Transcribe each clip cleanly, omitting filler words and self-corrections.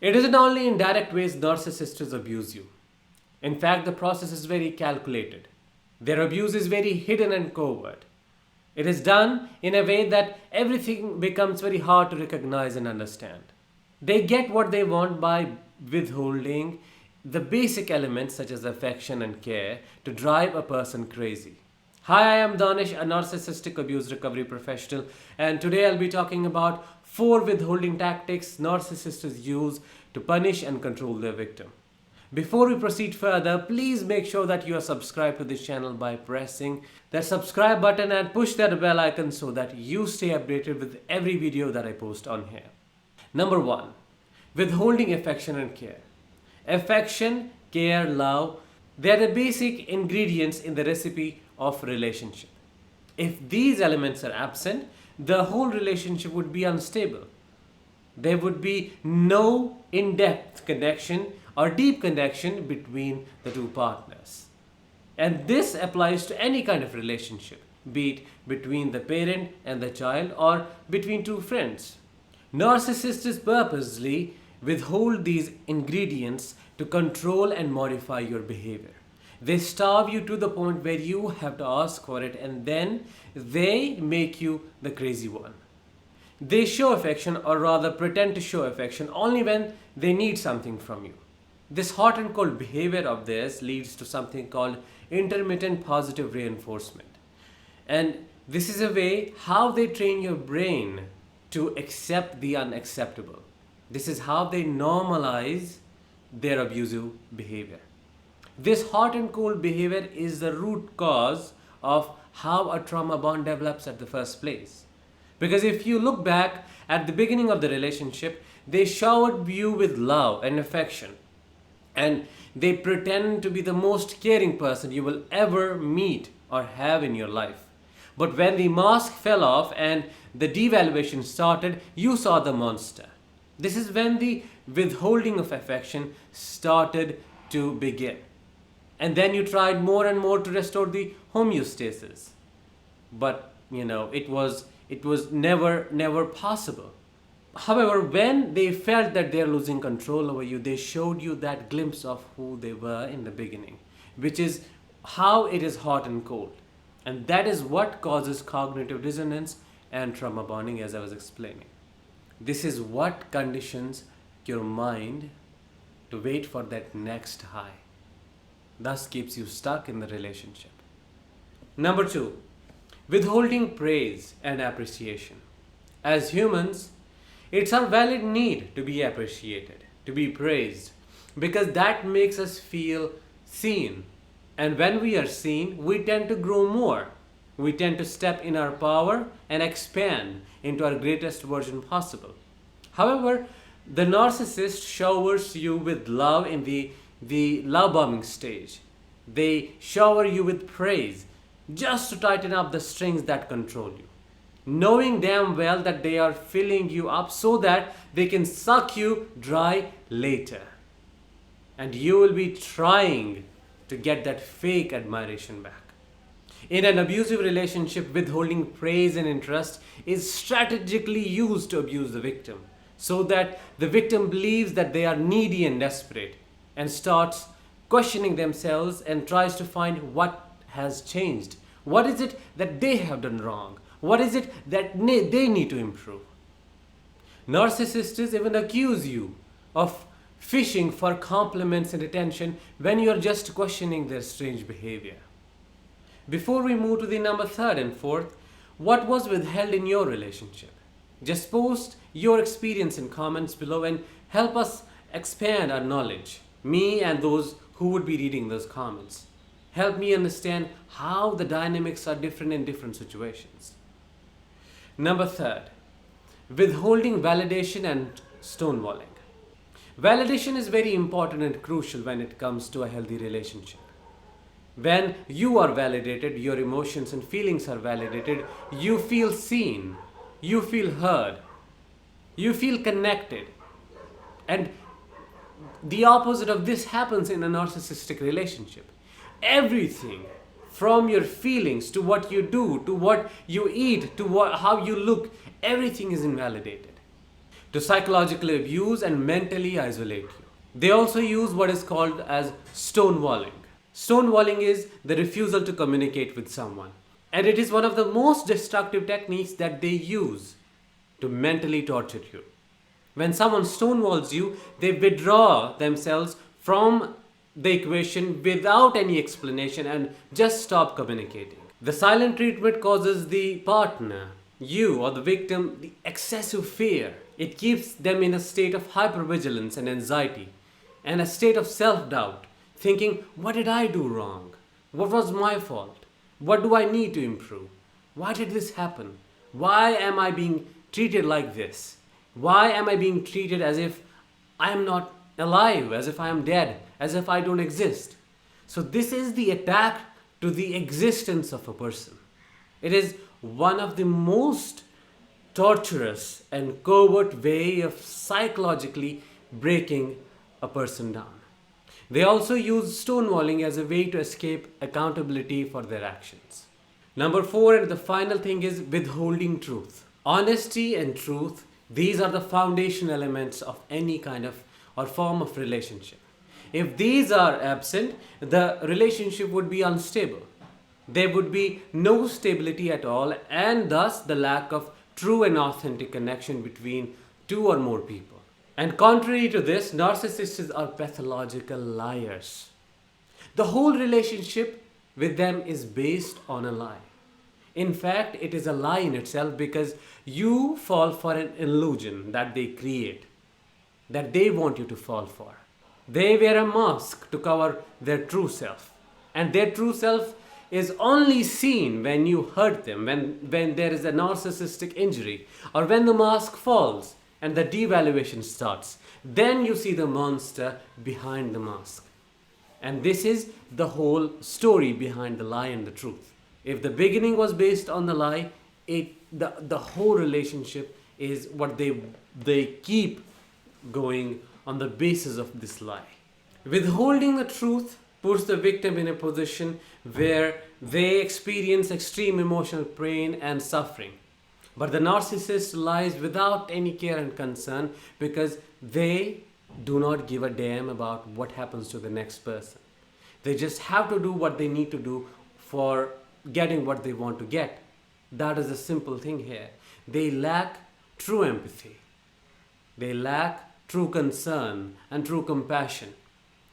It isn't only in direct ways narcissists abuse you. In fact, the process is very calculated. Their abuse is very hidden and covert. It is done in a way that everything becomes very hard to recognize and understand. They get what they want by withholding the basic elements such as affection and care to drive a person crazy. Hi, I am Danish, a narcissistic abuse recovery professional, and today I'll be talking about 4 withholding tactics narcissists use to punish and control their victim. Before we proceed further, please make sure that you are subscribed to this channel by pressing that subscribe button and push that bell icon so that you stay updated with every video that I post on here. Number 1. Withholding affection and care. Affection, care, love, they are the basic ingredients in the recipe of relationship. If these elements are absent, the whole relationship would be unstable. There would be no in-depth connection or deep connection between the two partners. And this applies to any kind of relationship, be it between the parent and the child or between two friends. Narcissists purposely withhold these ingredients to control and modify your behavior. They starve you to the point where you have to ask for it, and then they make you the crazy one. They show affection, or rather pretend to show affection, only when they need something from you. This hot and cold behavior of theirs leads to something called intermittent positive reinforcement. And this is a way how they train your brain to accept the unacceptable. This is how they normalize their abusive behavior. This hot and cold behavior is the root cause of how a trauma bond develops at the first place. Because if you look back at the beginning of the relationship, they showered you with love and affection. And they pretend to be the most caring person you will ever meet or have in your life. But when the mask fell off and the devaluation started, you saw the monster. This is when the withholding of affection started to begin. And then you tried more and more to restore the homeostasis. But it was never possible. However, when they felt that they're losing control over you, they showed you that glimpse of who they were in the beginning, which is how it is hot and cold. And that is what causes cognitive dissonance and trauma bonding, as I was explaining. This is what conditions your mind to wait for that next high. Thus keeps you stuck in the relationship. Number 2, withholding praise and appreciation. As humans, it's our valid need to be appreciated, to be praised, because that makes us feel seen. And when we are seen, we tend to grow more. We tend to step in our power and expand into our greatest version possible. However, the narcissist showers you with love in the love bombing stage. They shower you with praise just to tighten up the strings that control you, knowing damn well that they are filling you up so that they can suck you dry later. And you will be trying to get that fake admiration back. In an abusive relationship, withholding praise and interest is strategically used to abuse the victim, so that the victim believes that they are needy and desperate and starts questioning themselves and tries to find what has changed. What is it that they have done wrong? What is it that they need to improve? Narcissists even accuse you of fishing for compliments and attention when you are just questioning their strange behavior. Before we move to the number 3rd and 4th, what was withheld in your relationship? Just post your experience in comments below and help us expand our knowledge. Me and those who would be reading those comments. Help me understand how the dynamics are different in different situations. Number 3rd, withholding validation and stonewalling. Validation is very important and crucial when it comes to a healthy relationship. When you are validated, your emotions and feelings are validated, you feel seen, you feel heard, you feel connected. And the opposite of this happens in a narcissistic relationship. Everything from your feelings to what you do, to what you eat, to how you look, everything is invalidated. to psychologically abuse and mentally isolate you. They also use what is called as stonewalling. Stonewalling is the refusal to communicate with someone, and it is one of the most destructive techniques that they use to mentally torture you. When someone stonewalls you, they withdraw themselves from the equation without any explanation and just stop communicating. The silent treatment causes the partner, you or the victim, the excessive fear. It keeps them in a state of hypervigilance and anxiety and a state of self-doubt, thinking, what did I do wrong? What was my fault? What do I need to improve? Why did this happen? Why am I being treated like this? Why am I being treated as if I am not alive, as if I am dead, as if I don't exist? So this is the attack to the existence of a person. It is one of the most torturous and covert way of psychologically breaking a person down. They also use stonewalling as a way to escape accountability for their actions. Number 4, and the final thing, is withholding truth. Honesty and truth, these are the foundation elements of any kind of or form of relationship. If these are absent, the relationship would be unstable. There would be no stability at all, and thus the lack of true and authentic connection between two or more people. And contrary to this, narcissists are pathological liars. The whole relationship with them is based on a lie. In fact, it is a lie in itself, because you fall for an illusion that they create, that they want you to fall for. They wear a mask to cover their true self. And their true self is only seen when you hurt them, when there is a narcissistic injury, or when the mask falls and the devaluation starts. Then you see the monster behind the mask. And this is the whole story behind the lie and the truth. If the beginning was based on the lie, the whole relationship is what they keep going on the basis of this lie. Withholding the truth puts the victim in a position where they experience extreme emotional pain and suffering. But the narcissist lies without any care and concern, because they do not give a damn about what happens to the next person. They just have to do what they need to do for getting what they want to get. That is the simple thing here. They lack true empathy. They lack true concern and true compassion.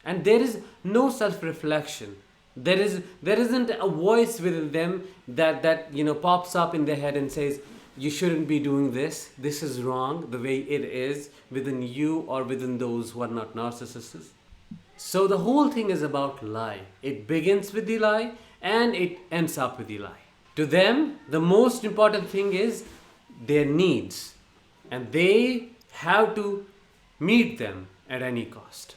And there is no self-reflection. There isn't a voice within them that pops up in their head and says, you shouldn't be doing this. This is wrong, the way it is within you or within those who are not narcissists. So the whole thing is about lie. It begins with the lie and it ends up with the lie. To them, the most important thing is their needs, and they have to meet them at any cost.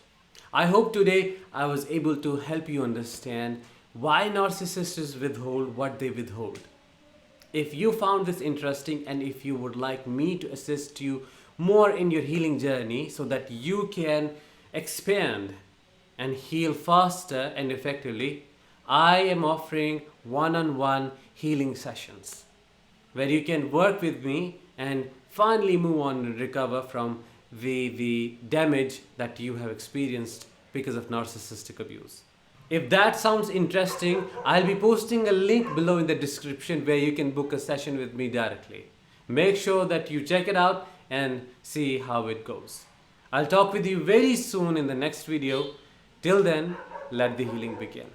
I hope today I was able to help you understand why narcissists withhold what they withhold. If you found this interesting, and if you would like me to assist you more in your healing journey so that you can expand and heal faster and effectively, I am offering one-on-one healing sessions where you can work with me and finally move on and recover from the damage that you have experienced because of narcissistic abuse. If that sounds interesting, I'll be posting a link below in the description where you can book a session with me directly. Make sure that you check it out and see how it goes. I'll talk with you very soon in the next video. Till then, let the healing begin.